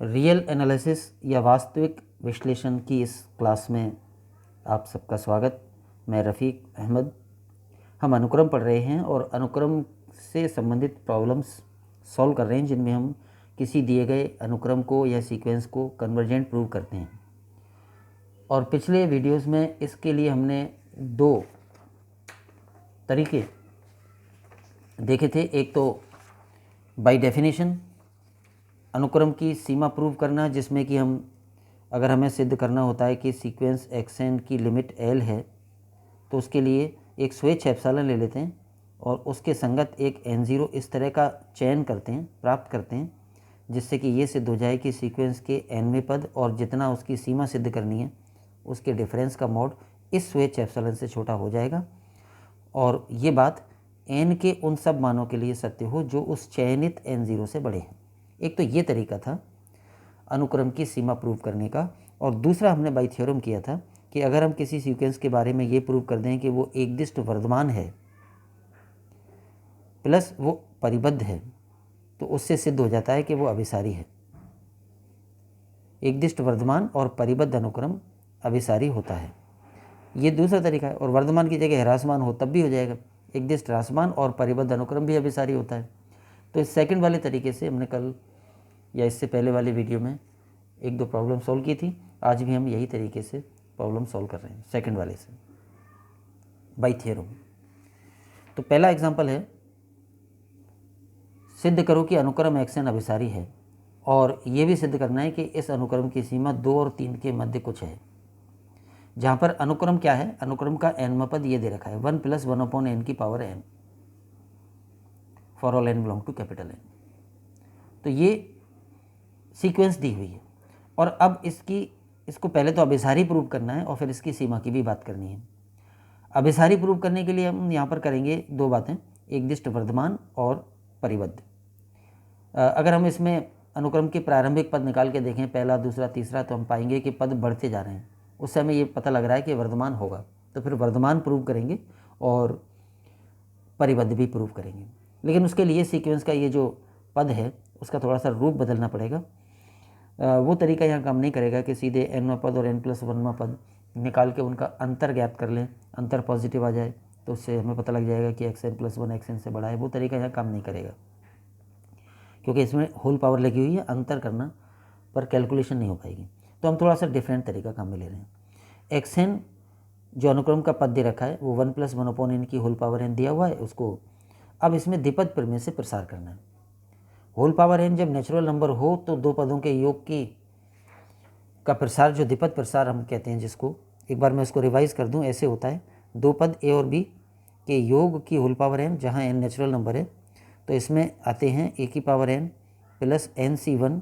Real analysis या वास्तविक विश्लेषण की इस क्लास में आप सबका स्वागत। मैं रफ़ीक अहमद। हम अनुक्रम पढ़ रहे हैं और अनुक्रम से संबंधित प्रॉब्लम्स सॉल्व कर रहे हैं जिनमें हम किसी दिए गए अनुक्रम को या सीक्वेंस को कन्वर्जेंट प्रूव करते हैं। और पिछले वीडियोस में इसके लिए हमने दो तरीके देखे थे। एक तो बाय डेफिनेशन अनुक्रम की सीमा प्रूव करना, जिसमें कि हम अगर हमें सिद्ध करना होता है कि सीक्वेंस xn की लिमिट l है तो उसके लिए एक स्वेच्छ एप्सिलॉन ले लेते हैं और उसके संगत एक n0 इस तरह का चयन करते हैं, प्राप्त करते हैं, जिससे कि ये सिद्ध हो जाए कि सीक्वेंस के nवें पद और जितना उसकी सीमा सिद्ध करनी है उसके डिफरेंस का मॉड इस स्वेच्छ एप्सिलॉन से छोटा हो जाएगा और ये बात n के उन सब मानों के लिए सत्य हो जो उस चयनित n0 से बड़े हैं। एक तो ये तरीका था अनुक्रम की सीमा प्रूव करने का, और दूसरा हमने बाय थ्योरम किया था कि अगर हम किसी सीक्वेंस के बारे में ये प्रूव कर दें कि वो एकदिष्ट वर्धमान है प्लस वो परिबद्ध है तो उससे सिद्ध हो जाता है कि वो अभिसारी है। एकदिष्ट वर्धमान और परिबद्ध अनुक्रम अभिसारी होता है। ये दूसरा तरीका है। और वर्धमान की जगह ह्रासमान हो तब भी हो जाएगा। एकदिष्ट ह्रासमान और परिबद्ध अनुक्रम भी अभिसारी होता है। तो इस सेकंड वाले तरीके से हमने कल या इससे पहले वाले वीडियो में एक दो प्रॉब्लम सॉल्व की थी। आज भी हम यही तरीके से प्रॉब्लम सॉल्व कर रहे हैं सेकंड वाले से बाय थ्योरम। तो पहला एग्जांपल है, सिद्ध करो कि अनुक्रम xn अभिसारी है और ये भी सिद्ध करना है कि इस अनुक्रम की सीमा 2 और 3 के मध्य कुछ है। जहाँ पर अनुक्रम क्या है, अनुक्रम का nवां पद ये दे रखा है 1 + 1/n की power n for all n belong to capital N। तो ये सीक्वेंस दी हुई है और अब इसको पहले तो अभिसारी प्रूव करना है और फिर इसकी सीमा की भी बात करनी है। अभिसारी प्रूव करने के लिए हम यहाँ पर करेंगे दो बातें, एकदिष्ट वर्धमान और परिबद्ध। अगर हम इसमें अनुक्रम के प्रारंभिक पद निकाल के देखें, पहला, दूसरा, तीसरा, तो हम पाएंगे कि पद बढ़ते जा रहे हैं। उस समय ये पता लग रहा है कि वर्धमान होगा, तो फिर वर्धमान प्रूव करेंगे और परिबद्ध भी प्रूव करेंगे। लेकिन उसके लिए सीक्वेंस का ये जो पद है उसका थोड़ा सा रूप बदलना पड़ेगा। वो तरीका यहाँ काम नहीं करेगा कि सीधे nवां पद और n+1वां पद निकाल के उनका अंतर ज्ञात कर लें, अंतर पॉजिटिव आ जाए तो उससे हमें पता लग जाएगा कि xn+1 xn से बड़ा है। वो तरीका यहाँ काम नहीं करेगा क्योंकि इसमें होल पावर लगी हुई है, अंतर करना पर कैलकुलेशन नहीं हो पाएगी। तो हम थोड़ा सा डिफरेंट तरीका काम में ले रहे हैं। xn जो अनुक्रम का पद दे रखा है वो 1 + 1/n की होल पावर n दिया हुआ है, उसको अब इसमें द्विपद प्रमेय से प्रसार करना है। होल पावर n जब नेचुरल नंबर हो तो दो पदों के योग का प्रसार, जो द्विपद प्रसार हम कहते हैं, जिसको एक बार मैं उसको रिवाइज कर दूं, ऐसे होता है दो पद a और b के योग की होल पावर n, जहां n नेचुरल नंबर है तो इसमें आते हैं a की power n plus nc1,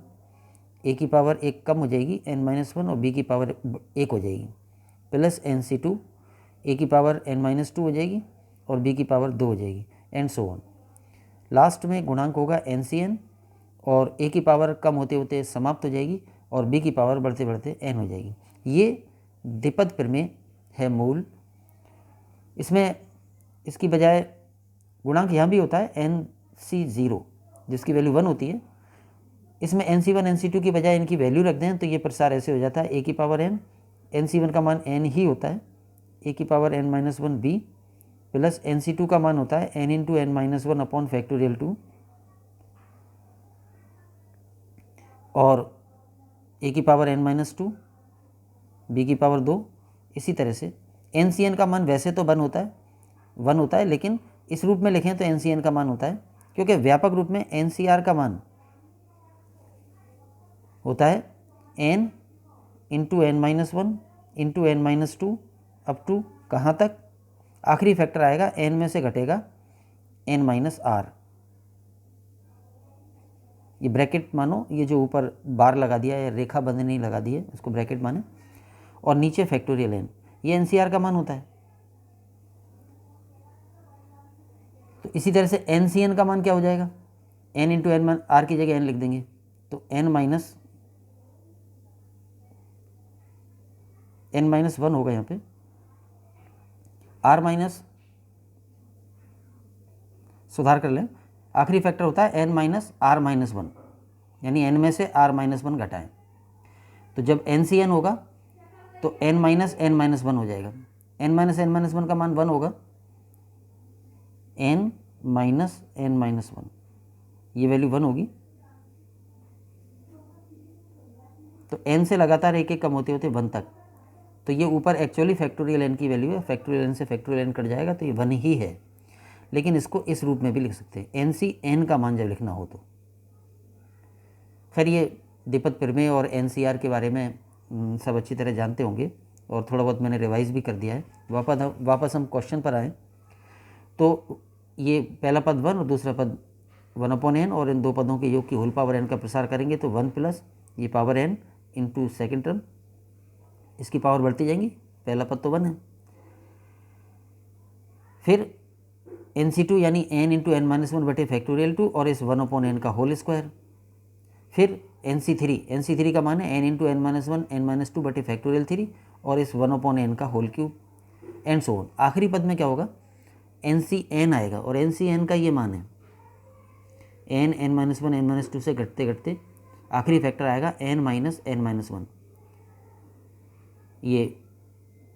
a की पावर 1 कम हो जाएगी n-1 और b की पावर 1 हो जाएगी, प्लस nc2, a की पावर n-2 हो जाएगी और b की पावर 2 हो जाएगी, एंड सो ऑन। लास्ट में गुणांक होगा ncn और a की पावर कम होते होते समाप्त हो जाएगी और b की पावर बढ़ते बढ़ते n हो जाएगी। ये द्विपद प्रमेय है मूल। इसमें इसकी बजाय गुणांक यहाँ भी होता है nc0 जिसकी वैल्यू 1 होती है। इसमें nc1 nc2 की बजाय इनकी वैल्यू रख दें तो ये प्रसार ऐसे हो जाता है a की पावर n, nc1 का मान n ही होता है, a की power n-1 b plus nc2 का मान होता है n × n-1/2 और a की पावर n-2 b की पावर 2। इसी तरह से ncn का मान वैसे तो 1 होता है, लेकिन इस रूप में लिखें तो ncn का मान होता है क्योंकि व्यापक रूप में ncr का मान होता है n × n-1 × n-2 up to कहाँ तक, आखिरी फैक्टर आएगा n में से घटेगा n-r। ये ब्रैकेट मानो, ये जो ऊपर बार लगा दिया है, रेखा बंधनी लगा दी है, उसको ब्रैकेट माने, और नीचे फैक्टोरियल n, ये ncr का मान होता है। तो इसी तरह से ncn का मान क्या हो जाएगा, n × n, r की जगह n लिख देंगे तो n-1 होगा यहाँ पे, r- सुधार कर लें, आखिरी फैक्टर होता है n - r - 1, यानी n में से r-1 घटाएं। तो जब n सी n होगा तो n माइनस n माइनस 1 हो जाएगा। n माइनस n माइनस 1 का मान 1 होगा, n माइनस n माइनस 1, ये वैल्यू 1 होगी। तो n से लगातार एक एक कम होते होते 1 तक। तो ये ऊपर एक्चुअली फैक्टोरियल n की वैल्यू है, फैक्टोरियल n से फैक्टोरियल n कट जाएगा तो ये 1 ही है। लेकिन इसको इस रूप में भी लिख सकते हैं, n सी n का मान जब लिखना हो तो। खैर ये द्विपद प्रमेय और NCR के बारे में सब अच्छी तरह जानते होंगे और थोड़ा बहुत मैंने रिवाइज भी कर दिया है। वापस हम क्वेश्चन पर आएँ तो ये पहला पद 1 और दूसरा पद 1/n और इन दो पदों के योग की होल पावर n का प्रसार करेंगे तो 1 प्लस ये power n into second term, इसकी पावर बढ़ती जाएंगी, पहला पद तो 1 है। फिर NC2 यानी n इंटू n माइनस 1 बटे फैक्टोरियल 2 और इस 1/n का होल स्क्वायर। फिर NC3 का मान है n into n minus 1 n minus 2 बटे फैक्टोरियल 3 और इस 1/n का whole cube and so on. आखिरी पद में क्या होगा, NCn आएगा और NCn का ये मान है n n minus 1 n minus 2 से घटते घटते आखिरी फैक्टर आएगा n माइनस n माइनस 1। ये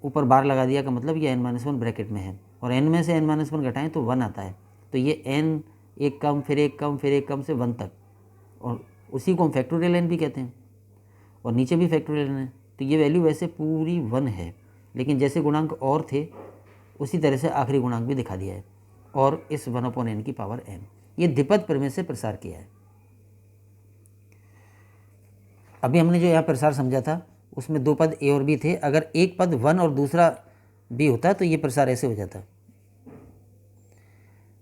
ऊपर बार लगा दिया का मतलब ये n माइनस 1 ब्रैकेट में है और n में से n माइनस 1 घटाएं तो 1 आता है। तो ये n एक कम फिर एक कम फिर एक कम से 1 तक, और उसी को हम फैक्टोरियल n भी कहते हैं और नीचे भी फैक्टोरियल n है। तो ये वैल्यू वैसे पूरी 1 है, लेकिन जैसे गुणांक और थे उसी तरह से आखिरी गुणांक भी दिखा दिया है और इस 1/n की पावर n। ये द्विपद प्रमेय से प्रसार किया है। अभी हमने जो यहाँ प्रसार समझा था उसमें दो पद a और b थे। अगर एक पद 1 और दूसरा b होता तो ये प्रसार ऐसे हो जाता,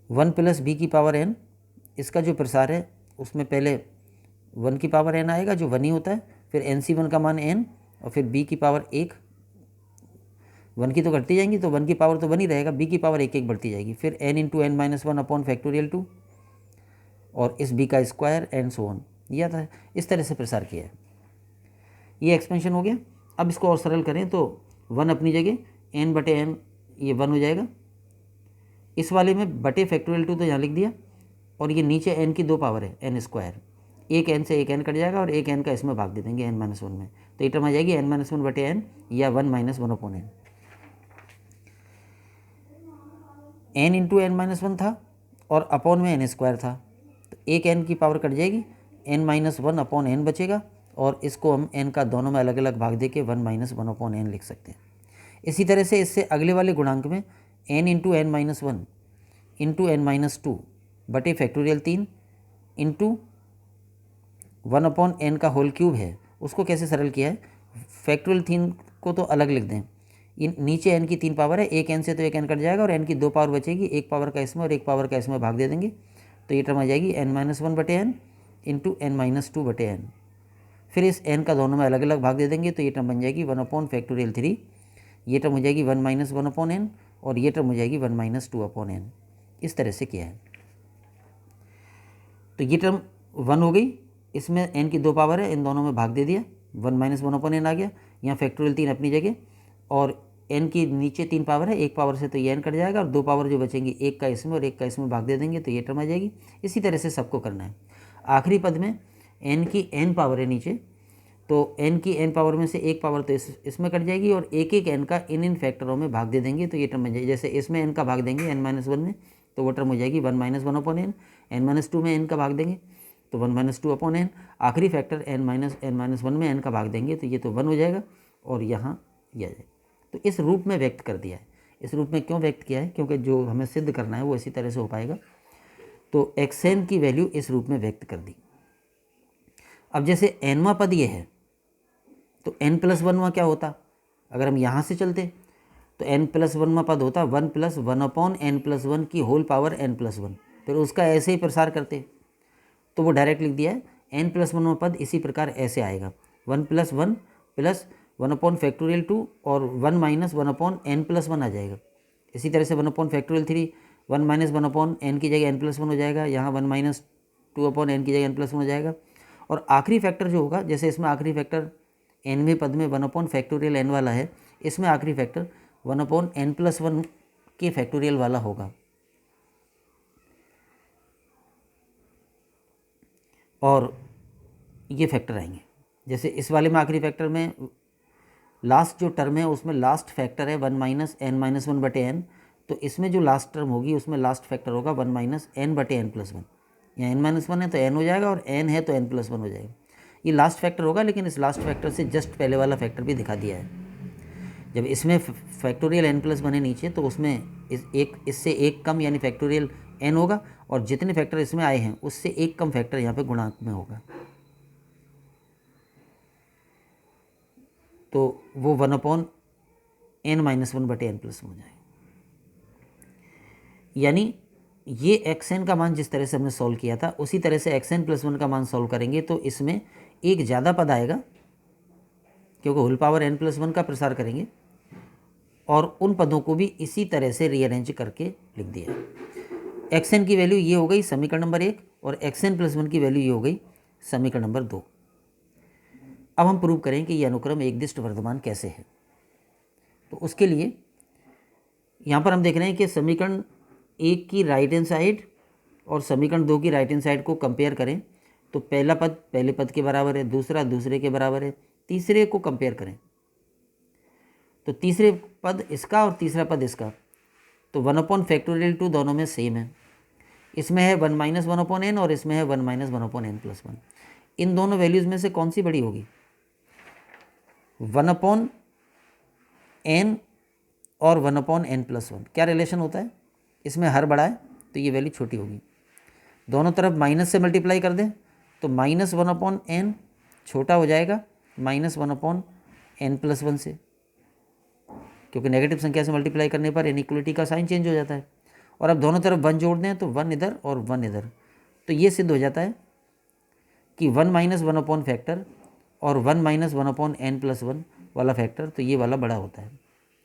1 प्लस b की पावर n। इसका जो प्रसार है उसमें पहले 1 की पावर n आएगा जो 1 ही होता है, फिर NC1 का मान n और फिर b की पावर 1, 1 की तो घटती जाएंगी तो 1 की पावर तो 1 ही रहेगा, b की पावर 1 बढ़ती जाएगी, फिर n into n minus 1 upon factorial 2 और इस b का स्क्वायर एंड सो ऑन। ये आता है, इस तरह से प्रसार किया है। ये एक्सपेंशन हो गया। अब इसको और सरल करें तो 1 अपनी जगह, n बटे n ये 1 हो जाएगा। इस वाले में बटे फैक्टोरियल 2 तो यहाँ लिख दिया और ये नीचे n की 2 पावर है n स्क्वायर, एक n से एक n कट जाएगा और एक n का इसमें भाग दे देंगे n माइनस 1 में, तो ये टर्म आ जाएगी n माइनस 1 बटे n या 1 minus 1/n। n into n minus 1 था और अपॉन में n स्क्वायर था, तो एक n की पावर कट जाएगी, n माइनस 1/n बचेगा और इसको हम n का दोनों में अलग अलग भाग दे के 1 माइनस 1/n लिख सकते हैं। इसी तरह से इससे अगले वाले गुणांक में n into n minus 1 into n minus 2 बटे फैक्टोरियल 3 इंटू 1/n का होल क्यूब है। उसको कैसे सरल किया है, फैक्टोरियल 3 को तो अलग लिख दें, इन नीचे n की 3 पावर है, एक n से तो एक n कट जाएगा और n की 2 पावर बचेगी, एक पावर का इसमें और एक पावर का इसमें भाग दे देंगे, तो ये टर्म आ जाएगी n माइनस 1 बटे n इंटू n माइनस 2 बटे n। फिर इस n का दोनों में अलग अलग भाग दे देंगे तो ये टर्म बन जाएगी 1/फैक्टोरियल 3, ये टर्म हो जाएगी 1 माइनस 1/n और ये टर्म हो जाएगी 1 माइनस 2/n। इस तरह से किया है। तो ये टर्म 1 हो गई, इसमें n की 2 पावर है, इन दोनों में भाग दे दिया, 1 माइनस 1/n आ गया। यहाँ फैक्टोरियल 3 अपनी जगह और n की नीचे 3 पावर है, एक पावर से तो ये n कट जाएगा और 2 पावर जो बचेंगी एक का इसमें और एक का इसमें भाग दे देंगे तो ये टर्म आ जाएगी। इसी तरह से सबको करना है। आखिरी पद में n की n पावर है नीचे, तो n की n पावर में से एक पावर तो इसमें कट जाएगी और एक एक n का इन फैक्टरों में भाग दे देंगे तो ये टर्म बन जाएगी। जैसे इसमें n का भाग देंगे n माइनस 1 में तो वो टर्म हो जाएगी 1 माइनस 1/n, n माइनस 2 में n का भाग देंगे तो 1 माइनस 2/n, आखिरी फैक्टर n माइनस 1 में n का भाग देंगे तो ये तो 1 हो जाएगा और यहाँ यह जाएगा। तो इस रूप में व्यक्त कर दिया है। इस रूप में क्यों व्यक्त किया है, क्योंकि जो हमें सिद्ध करना है वो इसी तरह से हो पाएगा। तो xn की वैल्यू इस रूप में व्यक्त कर दी। अब जैसे nवां पद ये है तो n प्लस 1वां क्या होता, अगर हम यहाँ से चलते तो n प्लस 1वां पद होता 1 प्लस 1/n प्लस 1 की होल पावर n प्लस 1। फिर उसका ऐसे ही प्रसार करते तो वो डायरेक्ट लिख दिया है n प्लस 1वां पद इसी प्रकार ऐसे आएगा 1 प्लस 1 प्लस 1/फैक्टोरियल 2 और 1 माइनस 1/n प्लस 1 आ जाएगा। इसी तरह से 1/फैक्टोरियल 3 1 माइनस 1/n की जगह n प्लस 1 हो जाएगा, यहाँ 1 माइनस 2/n की जगह n प्लस 1 हो जाएगा। और आखिरी फैक्टर जो होगा, जैसे इसमें आखिरी फैक्टर nवें पद में 1/फैक्टोरियल n वाला है, इसमें आखिरी फैक्टर 1/n प्लस 1 के फैक्टोरियल वाला होगा। और ये फैक्टर आएंगे। जैसे इस वाले में आखिरी फैक्टर में लास्ट जो टर्म है उसमें लास्ट फैक्टर है 1 माइनस एन माइनस वन बटे एन, तो इसमें जो लास्ट टर्म होगी उसमें लास्ट फैक्टर होगा 1 माइनस एन बटे एन प्लस वन। यहाँ एन माइनस वन है तो एन हो जाएगा और एन है तो एन प्लस वन हो जाएगा। ये लास्ट फैक्टर होगा, लेकिन इस लास्ट फैक्टर से जस्ट पहले वाला फैक्टर भी दिखा दिया है। जब इसमें फैक्टोरियल एन प्लस वन है नीचे, तो उसमें इससे एक कम यानी फैक्टोरियल एन होगा, और जितने फैक्टर इसमें आए हैं उससे एक कम फैक्टर यहाँ पे गुणांक में होगा, तो वो 1 अपॉन एन माइनस वन बटे एन प्लस वन हो जाएगा। यानी ये एक्स एन का मान जिस तरह से हमने सॉल्व किया था उसी तरह से एक्स एन प्लस वन का मान सॉल्व करेंगे, तो इसमें एक ज़्यादा पद आएगा क्योंकि whole power N plus one का प्रसार करेंगे, और उन पदों को भी इसी तरह से रीअरेंज करके लिख दिया। एक्स एन की वैल्यू ये हो गई समीकरण नंबर 1, और एक्स एन प्लस वन की वैल्यू ये हो गई समीकरण नंबर 2। अब हम प्रूव करें कि ये अनुक्रम एकदिष्ट वर्धमान कैसे है। तो उसके लिए यहाँ पर हम देख रहे हैं कि समीकरण 1 की राइट हैंड साइड और समीकरण 2 की राइट हैंड साइड को कंपेयर करें तो पहला पद पहले पद के बराबर है, दूसरा दूसरे के बराबर है, तीसरे को कंपेयर करें तो तीसरे पद इसका और तीसरा पद इसका, तो 1 अपॉन फैक्टोरियल 2 दोनों में सेम है। इसमें है 1 माइनस वन अपॉन एन और इसमें है 1 minus one upon N plus one. इन दोनों वैल्यूज़ में से कौन सी बड़ी होगी? 1 अपॉन एन और 1 अपॉन एन प्लस वन। क्या रिलेशन होता है? इसमें हर बड़ा है तो ये वैल्यू छोटी होगी। दोनों तरफ माइनस से मल्टीप्लाई कर दें तो माइनस 1 अपॉन एन छोटा हो जाएगा minus 1 upon N plus one से, क्योंकि नेगेटिव संख्या से मल्टीप्लाई करने पर इनइक्वलिटी का साइन चेंज हो जाता है। और अब दोनों तरफ 1 जोड़ दें तो 1 इधर और 1 इधर, तो ये सिद्ध हो जाता है कि 1 माइनस वन अपॉन फैक्टर और 1 minus one upon N plus one वाला फैक्टर, तो ये वाला बड़ा होता है।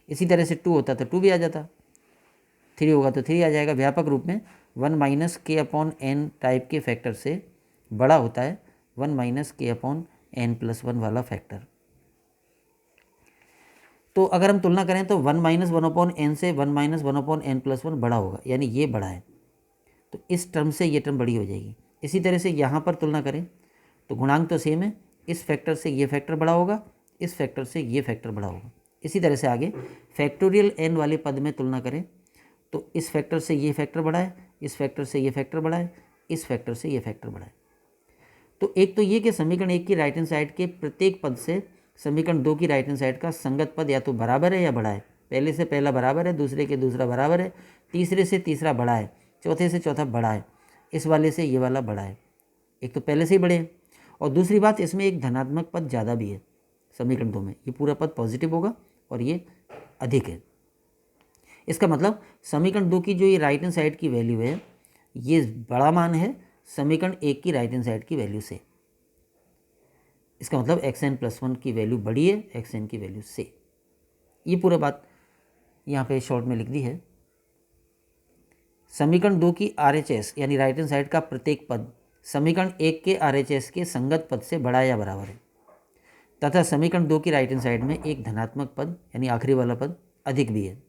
इसी तरह से 2 होता तो 2 भी आ जाता, 3 होगा तो 3 आ जाएगा। व्यापक रूप में 1 माइनस के अपॉन एन टाइप के फैक्टर से बड़ा होता है 1 माइनस के अपॉन एन प्लस वन वाला फैक्टर। तो अगर हम तुलना करें तो 1 माइनस वन अपॉन एन से 1 minus one upon N plus one बड़ा होगा, यानी ये बड़ा है, तो इस टर्म से ये टर्म बड़ी हो जाएगी। इसी तरह से यहाँ पर तुलना करें तो गुणांक तो सेम है, इस फैक्टर से ये फैक्टर बड़ा होगा, इस फैक्टर से ये फैक्टर बड़ा होगा। इसी तरह से आगे फैक्टोरियल एन वाले पद में तुलना करें तो इस फैक्टर से ये फैक्टर बड़ा है, इस फैक्टर से ये फैक्टर बड़ा है, इस फैक्टर से ये फैक्टर बड़ा है। तो एक तो ये कि समीकरण 1 की राइट हैंड साइड के प्रत्येक पद से समीकरण 2 की राइट हैंड साइड का संगत पद या तो बराबर है या बड़ा है। पहले से पहला बराबर है, दूसरे के दूसरा बराबर है, तीसरे से तीसरा बड़ा है, चौथे से चौथा बड़ा है, इस वाले से ये वाला बड़ा है। एक तो पहले से ही बड़े हैं, और दूसरी बात इसमें एक धनात्मक पद ज़्यादा भी है। समीकरण 2 में ये पूरा पद पॉजिटिव होगा और ये अधिक है। इसका मतलब समीकरण 2 की जो ये राइट हैंड साइड की वैल्यू है ये बड़ा मान है समीकरण 1 की राइट हैंड साइड की वैल्यू से। इसका मतलब एक्स एन प्लस वन की वैल्यू बड़ी है एक्स एन की वैल्यू से। ये पूरा बात यहाँ पे शॉर्ट में लिख दी है। समीकरण 2 की RHS यानी राइट हैंड साइड का प्रत्येक पद समीकरण 1 के RHS के संगत पद से बड़ा या बराबर है, तथा समीकरण 2 की राइट हैंड साइड में एक धनात्मक पद यानी आखिरी वाला पद अधिक भी है।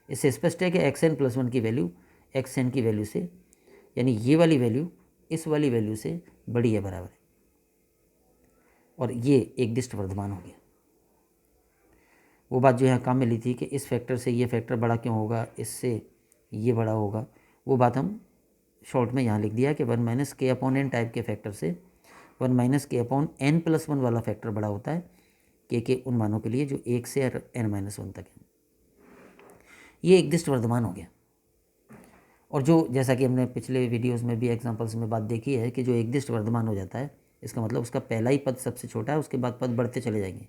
इससे स्पष्ट है कि एक्स एन प्लस वन की वैल्यू एक्स एन की वैल्यू से यानी ये वाली वैल्यू इस वाली वैल्यू से बड़ी या बराबर है, और ये एकदिष्ट वर्धमान हो गया। वो बात जो यहाँ काम में ली थी कि इस फैक्टर से ये फैक्टर बड़ा क्यों होगा, इससे ये बड़ा होगा, वो बात हम शॉर्ट में यहाँ लिख दिया कि 1 माइनस के अपॉन एन टाइप के फैक्टर से 1 माइनस के अपॉन एन प्लस वन वाला फैक्टर बड़ा होता है के उन मानों के लिए जो 1 से एन माइनस वन तक है। ये एकदिष्ट वर्धमान हो गया। और जो जैसा कि हमने पिछले वीडियोज़ में भी एग्जाम्पल्स में बात देखी है कि जो एकदिष्ट वर्धमान हो जाता है इसका मतलब उसका पहला ही पद सबसे छोटा है, उसके बाद पद बढ़ते चले जाएंगे,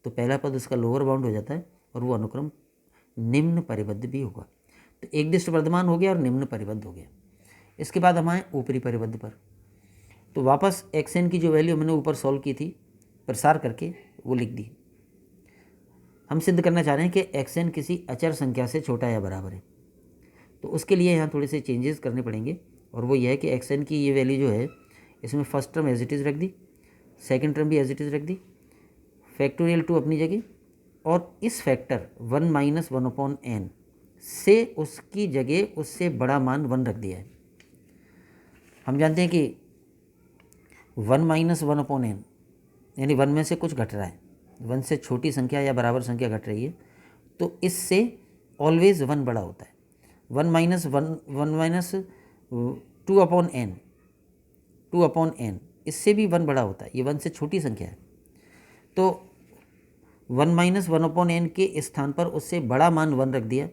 तो पहला पद उसका लोअर बाउंड हो जाता है और वो अनुक्रम निम्न परिबद्ध भी होगा। तो एकदिष्ट वर्धमान हो गया और निम्न परिबद्ध हो गया। इसके बाद हम आए ऊपरी परिबद्ध पर। तो वापस एक्स एन की जो वैल्यू हमने ऊपर सॉल्व की थी प्रसार करके वो लिख दी। हम सिद्ध करना चाह रहे हैं कि एक्स एन किसी अचर संख्या से छोटा या बराबर है, तो उसके लिए यहाँ थोड़े से चेंजेस करने पड़ेंगे, और वो यह है कि एक्स एन की ये वैल्यू जो है इसमें first term as it is रख दी, सेकंड टर्म भी एज इट इज़ रख दी, फैक्टोरियल 2 अपनी जगह, और इस factor 1 minus one upon N से उसकी जगह उससे बड़ा मान 1 रख दिया है। हम जानते हैं कि 1 माइनस 1/n, यानी 1 में से कुछ घट रहा है, 1 से छोटी संख्या या बराबर संख्या घट रही है, तो इससे ऑलवेज 1 बड़ा होता है। 1 माइनस 2/n, 2/n, इससे भी 1 बड़ा होता है, ये 1 से छोटी संख्या है। तो 1 माइनस 1/n के स्थान पर उससे बड़ा मान 1 रख दिया,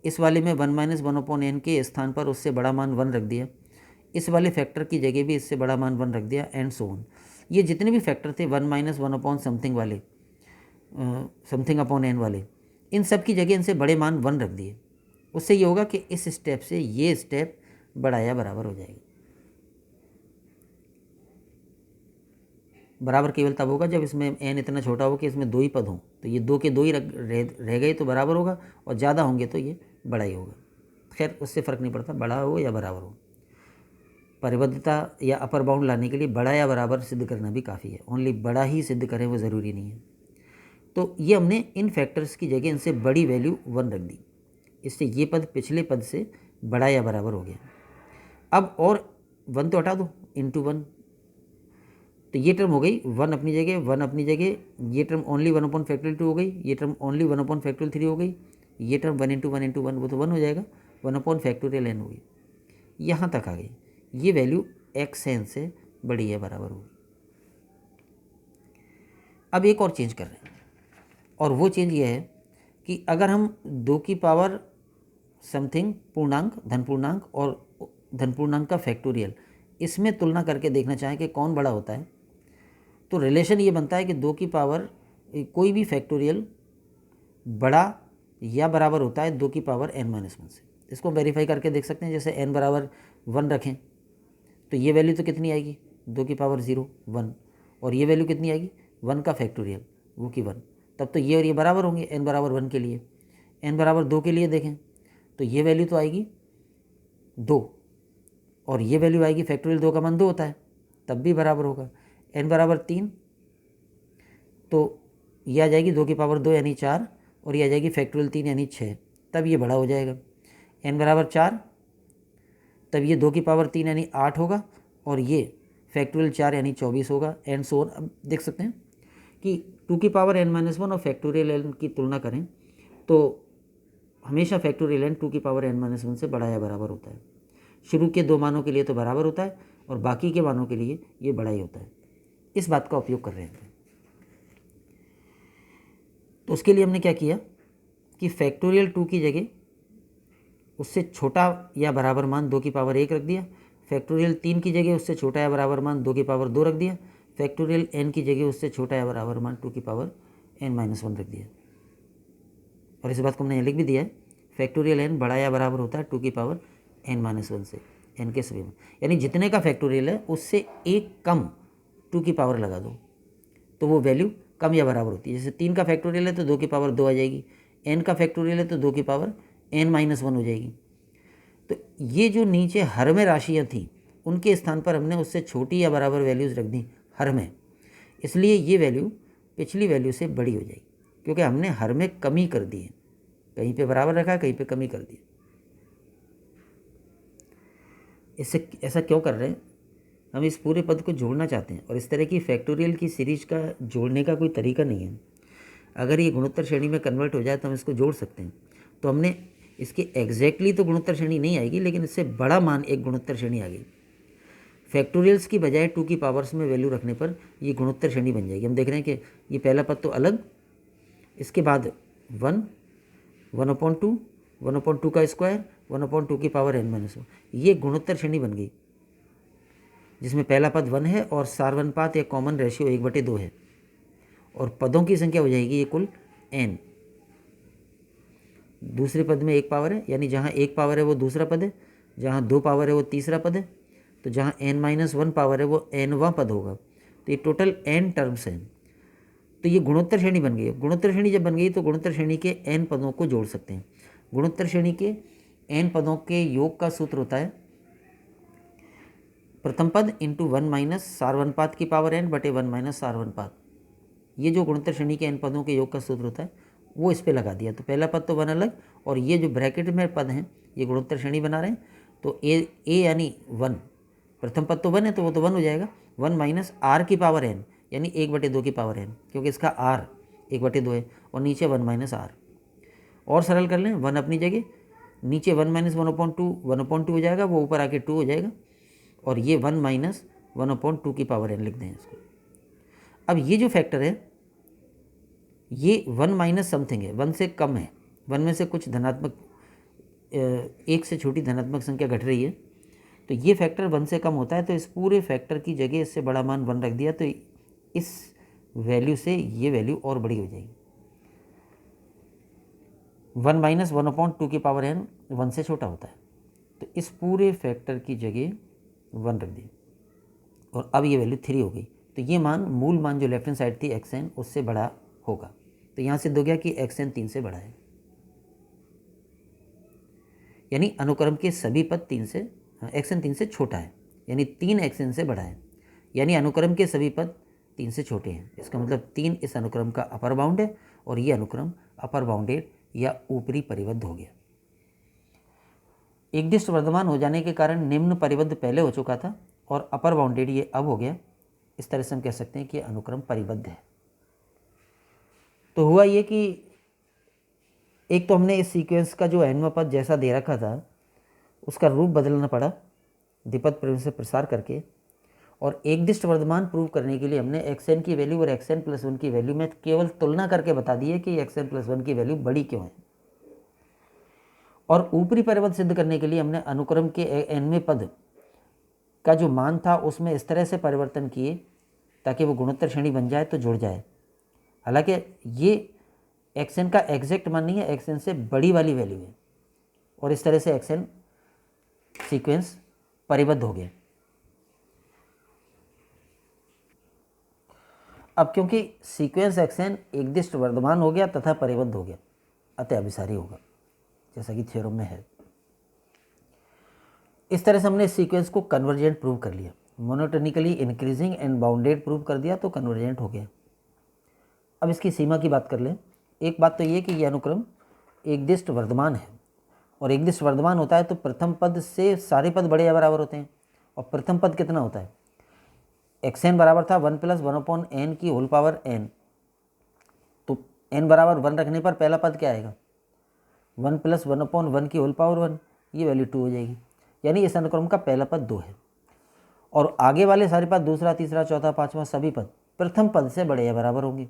इस वाले में 1 माइनस 1/n के स्थान पर उससे बड़ा मान 1 रख दिया, इस वाले फैक्टर की जगह भी इससे बड़ा मान 1 रख दिया, एंड सो ऑन। ये जितने भी फैक्टर थे 1 माइनस 1 समथिंग वाले, समथिंग अपॉन n वाले, इन सब की जगह इनसे बड़े मान 1 रख दिए। उससे ये होगा कि इस स्टेप से ये स्टेप बड़ा या बराबर हो जाएगा। बराबर केवल तब होगा जब इसमें n इतना छोटा हो कि इसमें 2 ही पद हों, तो ये 2 के 2 ही रह गए तो बराबर होगा, और ज़्यादा होंगे तो ये बड़ा ही होगा। खैर उससे फ़र्क नहीं पड़ता बड़ा हो या बराबर हो, परिबद्धता या अपर बाउंड लाने के लिए बड़ा या बराबर सिद्ध करना भी काफ़ी है, ओनली बड़ा ही सिद्ध करें वो ज़रूरी नहीं है। तो ये हमने इन फैक्टर्स की जगह इनसे बड़ी वैल्यू 1 रख दी, इससे ये पद पिछले पद से बड़ा या बराबर हो गया। अब और 1 तो हटा दो, इंटू 1, तो ये टर्म हो गई 1 अपनी जगह, 1 अपनी जगह, ये टर्म ओनली 1/2 हो गई, ये टर्म ओनली 1/3 हो गई, ये टर्म 1 इंटू 1 इंटू 1 वो तो 1 हो जाएगा, 1/n हो गई। यहाँ तक आ गई, ये वैल्यू xn से बड़ी या बराबर होगी। अब एक और चेंज कर रहे हैं, और वो चेंज ये है कि अगर हम 2 की पावर समथिंग पूर्णांक, धन पूर्णांक और धन पूर्णांक का फैक्टोरियल, इसमें तुलना करके देखना चाहें कि कौन बड़ा होता है, तो रिलेशन ये बनता है कि 2 की पावर कोई भी फैक्टोरियल बड़ा या बराबर होता है 2 की पावर n-1 से। इसको वेरीफाई करके देख सकते हैं, जैसे n बराबर 1 रखें तो ये वैल्यू तो कितनी आएगी, 2 की पावर 0 1, और ये वैल्यू कितनी आएगी 1 का फैक्टोरियल वो की 1, तब तो ये और ये बराबर होंगे n बराबर 1 के लिए। n बराबर 2 के लिए देखें तो ये वैल्यू तो आएगी 2, और ये वैल्यू आएगी फैक्टोरियल 2 का मान 2 होता है, तब भी बराबर होगा। n बराबर 3 तो ये आ जाएगी 2 की पावर 2 यानी 4, और ये आ जाएगी फैक्टोरियल 3 यानी 6, तब ये बड़ा हो जाएगा। n बराबर 4 तब ये 2 की पावर 3 यानी 8 होगा, और ये फैक्टोरियल 4 यानी 24 होगा, एंड सो ऑन। अब देख सकते हैं कि 2 की पावर n-1 और फैक्टोरियल n की तुलना करें तो हमेशा फैक्टोरियल n 2 की पावर n-1 से बड़ा या बराबर होता है। शुरू के 2 मानों के लिए तो बराबर होता है, और बाकी के मानों के लिए ये बड़ा ही होता है। इस बात का उपयोग कर रहे हैं। तो उसके लिए हमने क्या किया कि फैक्टोरियल 2 की जगह उससे छोटा या बराबर मान 2 की पावर 1 रख दिया, फैक्टोरियल 3 की जगह उससे छोटा या बराबर मान 2 की पावर 2 रख दिया, फैक्टोरियल n की जगह उससे छोटा या बराबर मान 2 की पावर n-1 रख दिया। और इस बात को हमने यहाँ लिख भी दिया है, फैक्टोरियल n बड़ा या बराबर होता है 2 की पावर n-1 से, n के सभी में, यानी जितने का फैक्टोरियल है उससे एक कम 2 की पावर लगा दो तो वो वैल्यू कम या बराबर होती है। जैसे 3 का फैक्टोरियल है तो 2 की पावर 2 आ जाएगी, n का फैक्टोरियल है तो 2 की पावर n-1 हो जाएगी। तो ये जो नीचे हर में राशियाँ थी उनके स्थान पर हमने उससे छोटी या बराबर वैल्यूज़ रख दी हर में, इसलिए ये वैल्यू पिछली वैल्यू से बड़ी हो जाएगी, क्योंकि हमने हर में कमी कर दी है, कहीं पे बराबर रखा कहीं पे कमी कर दी। इससे ऐसा क्यों कर रहे हैं, हम इस पूरे पद को जोड़ना चाहते हैं, और इस तरह की फैक्टोरियल की सीरीज का जोड़ने का कोई तरीका नहीं है। अगर ये गुणोत्तर श्रेणी में कन्वर्ट हो जाए तो हम इसको जोड़ सकते हैं। तो हमने इसके एग्जैक्टली तो गुणोत्तर श्रेणी नहीं आएगी, लेकिन इससे बड़ा मान एक गुणोत्तर श्रेणी आ गई। फैक्टोरियल्स की बजाय 2 की पावर्स में वैल्यू रखने पर ये गुणोत्तर श्रेणी बन जाएगी। हम देख रहे हैं कि ये पहला पद तो अलग, इसके बाद 1, 1/2, 1/2 का स्क्वायर, 1/2 की पावर n-1, ये गुणोत्तर श्रेणी बन गई, जिसमें पहला पद 1 है और सार्वनुपात या कॉमन रेशियो 1/2 है, और पदों की संख्या हो जाएगी ये कुल n। दूसरे पद में 1 पावर है, यानी जहाँ 1 पावर है वो दूसरा पद है, जहाँ 2 पावर है वो तीसरा पद है, तो जहाँ n-1 पावर है वो nवां पद होगा। तो ये टोटल n टर्म्स हैं। तो ये गुणोत्तर श्रेणी बन गई है। गुणोत्तर श्रेणी जब बन गई तो गुणोत्तर श्रेणी के n पदों को जोड़ सकते हैं। गुणोत्तर श्रेणी के n पदों के योग का सूत्र होता है प्रथम पद इंटू 1 माइनस सार्वनुपात की पावर n बटे 1 माइनस सार्वनुपात। ये जो गुणोत्तर श्रेणी के n पदों के योग का सूत्र होता है वो इस पे लगा दिया। तो पहला पद तो 1 अलग, और ये जो ब्रैकेट में पद हैं ये गुणोत्तर श्रेणी बना रहे हैं। तो ए यानी 1, प्रथम पद तो 1 है तो वो तो 1 हो जाएगा, 1 माइनस आर की पावर एन, यानी 1/2 की पावर एन, क्योंकि इसका आर 1/2 है, और नीचे 1 माइनस आर। और सरल कर लें, 1 अपनी जगह, नीचे 1 माइनस 1/2, 1/2 हो जाएगा, वो ऊपर आके 2 हो जाएगा, और ये 1 माइनस 1/2 की पावर एन लिख दें इसको। अब ये जो फैक्टर है ये 1 माइनस समथिंग है, 1 से कम है, 1 में से कुछ धनात्मक 1 से छोटी धनात्मक संख्या घट रही है, तो ये फैक्टर 1 से कम होता है, तो इस पूरे फैक्टर की जगह इससे बड़ा मान 1 रख दिया, तो इस वैल्यू से ये वैल्यू और बड़ी हो जाएगी। 1 माइनस 1/2 की पावर एन 1 से छोटा होता है, तो इस पूरे फैक्टर की जगह 1 रख दी, और अब ये वैल्यू 3 हो गई, तो ये मान, मूल मान जो लेफ्ट हैंड साइड थी xn, उससे बड़ा होगा। तो यहाँ सिद्ध हो गया कि xn 3 से बड़ा है, यानी अनुक्रम के सभी पद 3 से, xn 3 से छोटा है, यानी 3 xn से बड़ा है, यानी अनुक्रम के सभी पद 3 से छोटे हैं। इसका मतलब 3 इस अनुक्रम का अपर बाउंड है, और ये अनुक्रम अपर बाउंडेड या ऊपरी परिबद्ध हो गया। एकदिष्ट वर्धमान हो जाने के कारण निम्न परिबद्ध पहले हो चुका था, और अपर बाउंडेड ये अब हो गया। इस तरह से हम कह सकते हैं कि अनुक्रम परिबद्ध है। तो हुआ ये कि एक तो हमने इस सीक्वेंस का जो nवां पद जैसा दे रखा था उसका रूप बदलना पड़ा द्विपद परिवर्तन से प्रसार करके, और एकदिष्ट वर्धमान प्रूव करने के लिए हमने xn की वैल्यू और xn प्लस 1 की वैल्यू में केवल तुलना करके बता दी है कि xn प्लस 1 की वैल्यू बड़ी क्यों है। और ऊपरी परिबद्ध सिद्ध करने के लिए हमने अनुक्रम के nवें पद का जो मान था उसमें इस तरह से परिवर्तन किए ताकि वो गुणोत्तर श्रेणी बन जाए तो जुड़ जाए। हालांकि ये xn का एग्जैक्ट मान नहीं है, xn से बड़ी वाली वैल्यू है, और इस तरह से xn सीक्वेंस परिबद्ध हो गया। अब क्योंकि सीक्वेंस xn एकदिष्ट वर्धमान हो गया तथा परिबद्ध हो गया, अतः अभिसारी होगा, जैसा कि थ्योरम में है। इस तरह से हमने इस सीक्वेंस को कन्वर्जेंट प्रूव कर लिया, monotonically increasing and bounded prove कर दिया, तो कन्वर्जेंट हो गया। अब इसकी सीमा की बात कर लें। एक बात तो ये कि यह अनुक्रम एकदिष्ट वर्धमान है, और एकदिष्ट वर्धमान होता है तो प्रथम पद से सारे पद बड़े या बराबर होते हैं, और प्रथम पद कितना होता है, xn बराबर था 1 प्लस 1/n की होल पावर n, तो n बराबर 1 रखने पर पहला पद क्या आएगा, 1 प्लस 1/1 की होल पावर 1, ये वैल्यू 2 हो जाएगी, यानी इस अनुक्रम का पहला पद 2 है, और आगे वाले सारे पद दूसरा, तीसरा, चौथा, पाँचवा सभी पद प्रथम पद से बड़े या बराबर होंगे।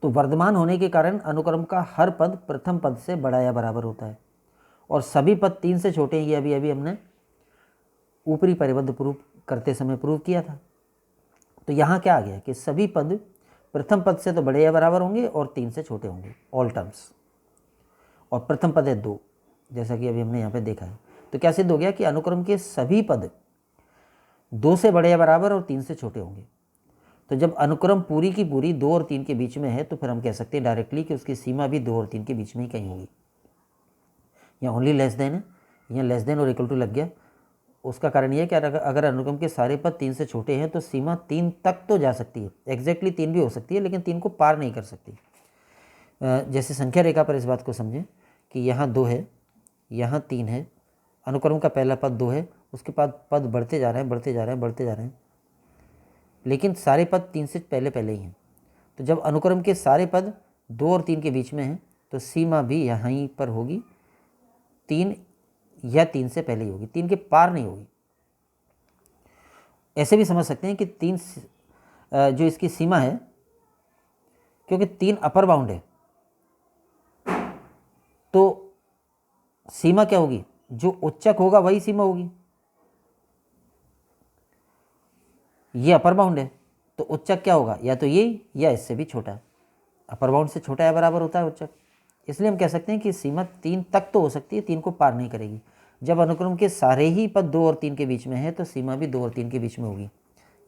तो वर्धमान होने के कारण अनुक्रम का हर पद प्रथम पद से बड़ा या बराबर होता है, और सभी पद 3 से छोटे हैं। ये अभी हमने ऊपरी परिबद्ध प्रूव करते समय प्रूव किया था। तो यहाँ क्या आ गया कि सभी पद प्रथम पद से तो बड़े या बराबर होंगे और 3 से छोटे होंगे, ऑल टर्म्स, और प्रथम पद है 2, जैसा कि अभी हमने यहाँ पे देखा है। तो क्या सिद्ध हो गया कि अनुक्रम के सभी पद 2 से बड़े या बराबर और 3 से छोटे होंगे। तो जब अनुक्रम पूरी की पूरी 2 और 3 के बीच में है तो फिर हम कह सकते हैं डायरेक्टली कि उसकी सीमा भी 2 और 3 के बीच में ही कहीं होगी। यहाँ ओनली लेस देन है, यहाँ लेस देन और इक्वल टू लग गया। उसका कारण यह है कि अगर अनुक्रम के सारे पद 3 से छोटे हैं तो सीमा 3 तक तो जा सकती है, एग्जैक्टली 3 भी हो सकती है, लेकिन 3 को पार नहीं कर सकती। जैसे संख्या रेखा पर इस बात को समझें कि यहाँ 2 है, यहाँ 3 है, अनुक्रम का पहला पद 2 है, उसके बाद पद बढ़ते जा रहे हैं, बढ़ते जा रहे हैं, बढ़ते जा रहे हैं, लेकिन सारे पद 3 से पहले पहले ही हैं। तो जब अनुक्रम के सारे पद 2 और 3 के बीच में हैं तो सीमा भी यहीं पर होगी, 3 या 3 से पहले ही होगी, 3 के पार नहीं होगी। ऐसे भी समझ सकते हैं कि 3 जो इसकी सीमा है, क्योंकि 3 अपर बाउंड है, तो सीमा क्या होगी, जो उच्चक होगा वही सीमा होगी। ये अपर बाउंड है तो उच्चक क्या होगा, या तो ये या इससे भी छोटा। अपर बाउंड से छोटा या बराबर होता है उच्चक, इसलिए हम कह सकते हैं कि सीमा 3 तक तो हो सकती है, 3 को पार नहीं करेगी। जब अनुक्रम के सारे ही पद 2 और 3 के बीच में है तो सीमा भी 2 और 3 के बीच में होगी।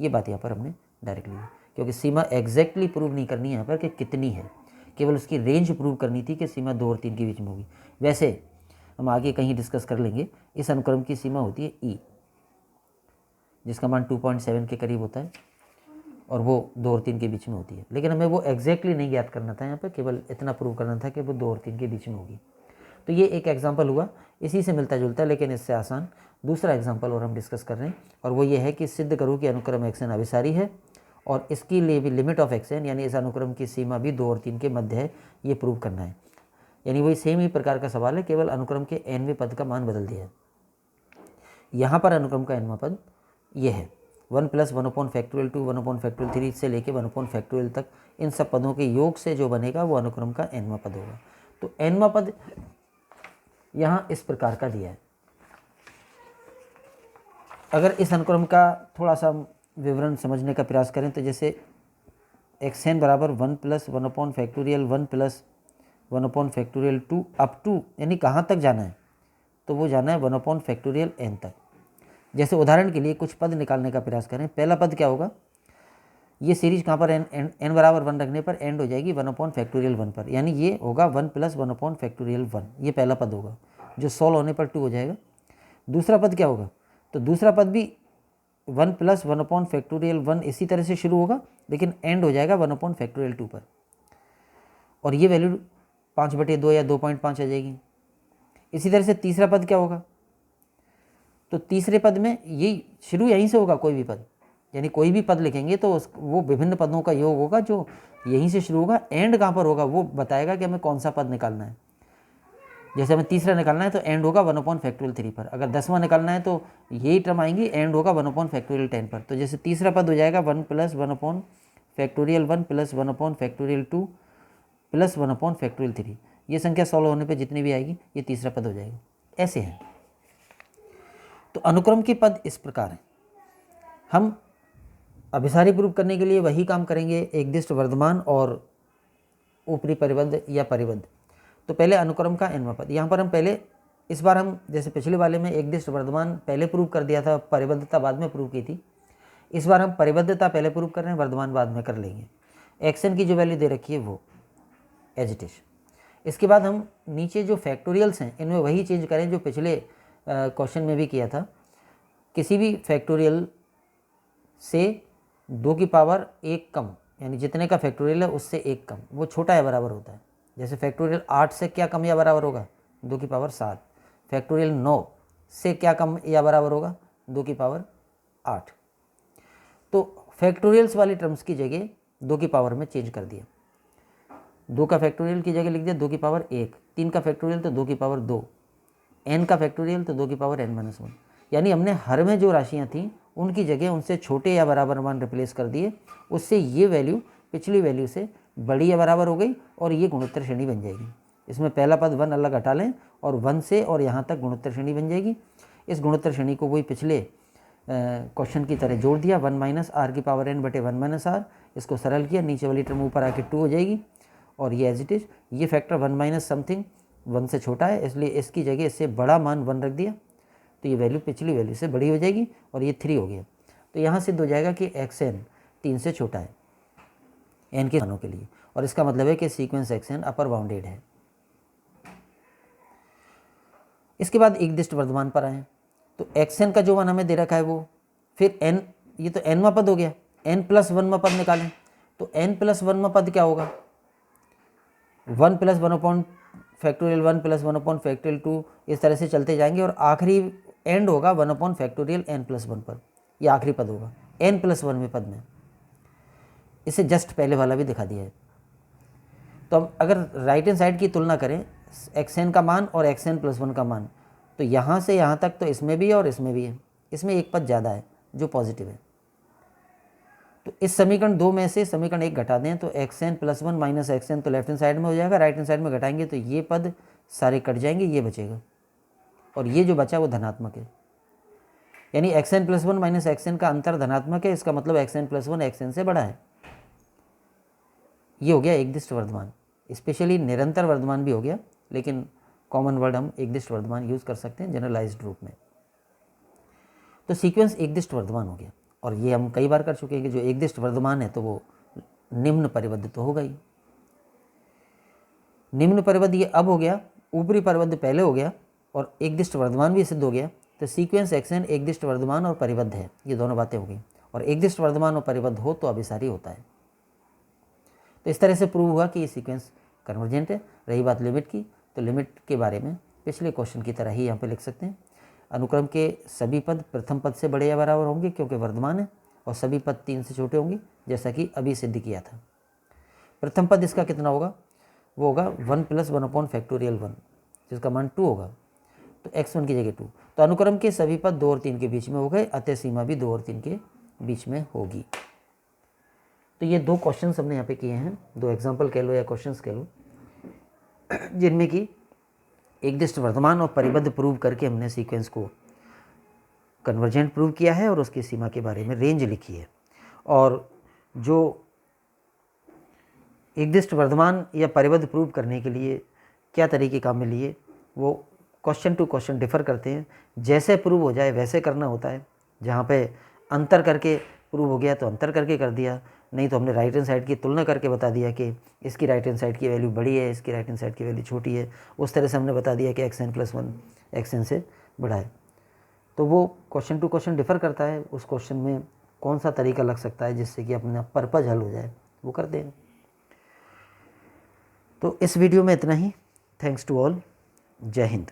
ये बात यहाँ पर हमने डायरेक्टली, क्योंकि सीमा एग्जैक्टली प्रूव नहीं करनी है यहाँ पर कि कितनी है, केवल उसकी रेंज प्रूव करनी थी कि सीमा 2 और 3 के बीच में होगी। वैसे हम आगे कहीं डिस्कस कर लेंगे। इस अनुक्रम की सीमा होती है ई, जिसका मान 2.7 के करीब होता है, और वो 2 और 3 के बीच में होती है, लेकिन हमें वो एग्जैक्टली नहीं ज्ञात करना था यहाँ पर, केवल इतना प्रूव करना था कि वो 2 और 3 के बीच में होगी। तो ये एक एग्जांपल हुआ, इसी से मिलता जुलता है लेकिन इससे आसान, दूसरा एग्जाम्पल और हम डिस्कस कर रहे हैं, और वो ये है कि सिद्ध करो कि अनुक्रम एक्स एन अभिसारी है और इसकी लिए भी लिमिट ऑफ एक्स एन, यानी इस अनुक्रम की सीमा भी 2 और 3 के मध्य है, ये प्रूव करना है। यानी वही सेम ही प्रकार का सवाल है, केवल अनुक्रम के nवें पद का मान बदल दिया है। यहाँ पर अनुक्रम का nवां पद ये है 1 + 1/(2) 1/(3) से लेके 1/() तक, इन सब पदों के योग से जो बनेगा वो अनुक्रम का nवां पद होगा। तो nवां पद यहाँ इस प्रकार का दिया है। अगर इस अनुक्रम का थोड़ा सा विवरण समझने का प्रयास करें तो जैसे xn बराबर 1 + 1/(1) 1 + 1/(2) अप टू, यानी कहाँ तक जाना है, तो वो जाना है 1/(n) तक। जैसे उदाहरण के लिए कुछ पद निकालने का प्रयास करें। पहला पद क्या होगा, ये सीरीज कहाँ पर n बराबर 1 रखने पर एंड हो जाएगी 1/(1) पर, यानी ये होगा 1 + 1/(1), ये पहला पद होगा जो सॉल्व होने पर 2 हो जाएगा। दूसरा पद क्या होगा, तो दूसरा पद भी 1 + 1/(1) इसी तरह से शुरू होगा, लेकिन एंड हो जाएगा 1/(2) पर, और ये वैल्यू 5/2 या 2.5 आ जाएगी। इसी तरह से तीसरा पद क्या होगा, तो तीसरे पद में यही शुरू यहीं से होगा, कोई भी पद, यानी कोई भी पद लिखेंगे तो वो विभिन्न पदों का योग होगा जो यहीं से शुरू होगा। एंड कहाँ पर होगा वो बताएगा कि हमें कौन सा पद निकालना है। जैसे हमें तीसरा निकालना है तो एंड होगा 1/(3) पर, अगर 10वां निकालना है तो यही टर्म आएंगी, एंड होगा 1/(10) पर। तो जैसे तीसरा पद हो जाएगा 1 + 1/(1) + 1/(2) + 1/(3), ये संख्या सॉल्व होने पे जितनी भी आएगी ये तीसरा पद हो जाएगा। ऐसे है। तो अनुक्रम के पद इस प्रकार हैं। हम अभिसारी प्रूफ करने के लिए वही काम करेंगे, एकदिष्ट वर्धमान और ऊपरी परिबद्ध या परिबद्ध। तो पहले अनुक्रम का nवां पद, यहाँ पर हम पहले, इस बार हम जैसे पिछले वाले में एकदिष्ट वर्धमान पहले प्रूव कर दिया था, परिबद्धता बाद में प्रूव की थी। इस बार हम परिबद्धता पहले प्रूव कर रहे हैं, वर्धमान बाद में कर लेंगे। एक्सन की जो वैल्यू दे रखी है वो एज इट इज। इसके बाद हम नीचे जो फैक्टोरियल्स हैं इनमें वही चेंज करें जो पिछले क्वेश्चन में भी किया था। किसी भी फैक्टोरियल से 2 की पावर 1 कम, यानी जितने का फैक्टोरियल है उससे 1 कम, वो छोटा या बराबर होता है। जैसे फैक्टोरियल 8 से क्या कम या बराबर होगा, 2 की पावर 7। फैक्टोरियल 9 से क्या कम या बराबर होगा, 2 की पावर 8। तो फैक्टोरियल्स वाली टर्म्स की जगह 2 की पावर में चेंज कर दिया। 2 का फैक्टोरियल की जगह लिख दिया 2 की पावर 1, 3 का फैक्टोरियल तो 2 की पावर 2, n का फैक्टोरियल तो 2 की पावर n-1। यानी हमने हर में जो राशियाँ थीं उनकी जगह उनसे छोटे या बराबर मान रिप्लेस कर दिए, उससे ये वैल्यू पिछली वैल्यू से बड़ी या बराबर हो गई और ये गुणोत्तर श्रेणी बन जाएगी। इसमें पहला पद 1 अलग हटा लें और 1 से और यहाँ तक गुणोत्तर श्रेणी बन जाएगी। इस गुणोत्तर श्रेणी को वही पिछले क्वेश्चन की तरह जोड़ दिया, 1 - r की पावर n बटे 1 - r, इसको सरल किया, नीचे वाली टर्म ऊपर आके 2 हो जाएगी और ये एज इट इज। ये फैक्टर 1 - समथिंग 1 से छोटा है, इसलिए इसकी जगह इससे बड़ा मान 1 रख दिया, तो ये वैल्यू पिछली वैल्यू से बड़ी हो जाएगी और ये 3 हो गया। तो यहाँ सिद्ध हो जाएगा कि xn 3 से छोटा है n के मानों के लिए, और इसका मतलब है कि सीक्वेंस xn अपर बाउंडेड है। इसके बाद एकदिष्ट वर्धमान पर आए तो xn का जो मान हमें दे रखा है वो, फिर n, ये तो nवां पद हो गया, n + 1वां पद निकालें तो n + 1वां पद क्या होगा, 1 + 1/(1) + 1/(2), इस तरह से चलते जाएंगे और आखिरी एंड होगा 1/(n+1) पर, ये आखिरी पद होगा n+1वें पद में। इसे जस्ट पहले वाला भी दिखा दिया है। तो अब अगर राइट हैंड साइड की तुलना करें xn का मान और xn+1 का मान, तो यहाँ से यहाँ तक तो इसमें भी है और इसमें भी है, इसमें एक पद ज़्यादा है जो पॉजिटिव है। तो इस समीकरण 2 में से समीकरण 1 घटा दें तो xn+1 - xn तो लेफ्ट हैंड साइड में हो जाएगा, राइट हैंड साइड में घटाएंगे तो ये पद सारे कट जाएंगे, ये बचेगा और ये जो बचा वो धनात्मक है, यानी xn+1 - xn का अंतर धनात्मक है। इसका मतलब xn+1 xn से बड़ा है। ये हो गया एकदिष्ट वर्धमान, स्पेशली निरंतर वर्धमान भी हो गया, लेकिन कॉमन वर्ड हम एकदिष्ट वर्धमान यूज़ कर सकते हैं जनरलाइज्ड रूप में। तो सीक्वेंस एकदिष्ट वर्धमान हो गया, और ये हम कई बार कर चुके हैं कि जो एकदिष्ट वर्धमान है तो वो निम्न परिबद्ध तो होगा ही। निम्न परिबद्ध ये अब हो गया, ऊपरी परिबद्ध पहले हो गया और एकदिष्ट वर्धमान भी सिद्ध हो गया। तो सीक्वेंस xn एकदिष्ट वर्धमान और परिबद्ध है, ये दोनों बातें हो गई, और एकदिष्ट वर्धमान और परिबद्ध हो तो अभिसारी होता है। तो इस तरह से प्रूव हुआ कि ये सीक्वेंस कन्वर्जेंट है। रही बात लिमिट की, तो लिमिट के बारे में पिछले क्वेश्चन की तरह ही यहाँ पे लिख सकते हैं। अनुक्रम के सभी पद प्रथम पद से बड़े या बराबर होंगे क्योंकि वर्धमान है, और सभी पद 3 से छोटे होंगे जैसा कि अभी सिद्ध किया था। प्रथम पद इसका कितना होगा, वो होगा 1 + 1/(1) जिसका मान 2 होगा, तो x1 की जगह 2। तो अनुक्रम के सभी पद 2 और 3 के बीच में हो गए, अतः सीमा भी 2 और 3 के बीच में होगी। तो ये 2 क्वेश्चंस हमने यहाँ पे किए हैं, 2 एग्जाम्पल कह लो या क्वेश्चंस कह लो, जिनमें कि एकदिष्ट वर्धमान और परिबद्ध प्रूव करके हमने सीक्वेंस को कन्वर्जेंट प्रूव किया है और उसकी सीमा के बारे में रेंज लिखी है। और जो एकदिष्ट वर्धमान या परिबद्ध प्रूव करने के लिए क्या तरीके काम में लिए, वो क्वेश्चन टू क्वेश्चन डिफ़र करते हैं। जैसे प्रूव हो जाए वैसे करना होता है, जहाँ पे अंतर करके प्रूव हो गया तो अंतर करके कर दिया, नहीं तो हमने राइट हैंड साइड की तुलना करके बता दिया कि इसकी राइट हैंड साइड की वैल्यू बड़ी है, इसकी राइट हैंड साइड की वैल्यू छोटी है। उस तरह से हमने बता दिया कि xn + 1 xn से बड़ा है। तो वो क्वेश्चन टू क्वेश्चन डिफ़र करता है, उस क्वेश्चन में कौन सा तरीका लग सकता है जिससे कि अपना पर्पज़ हल हो जाए, वो करते हैं। तो इस वीडियो में इतना ही। Thanks to all. जय हिंद।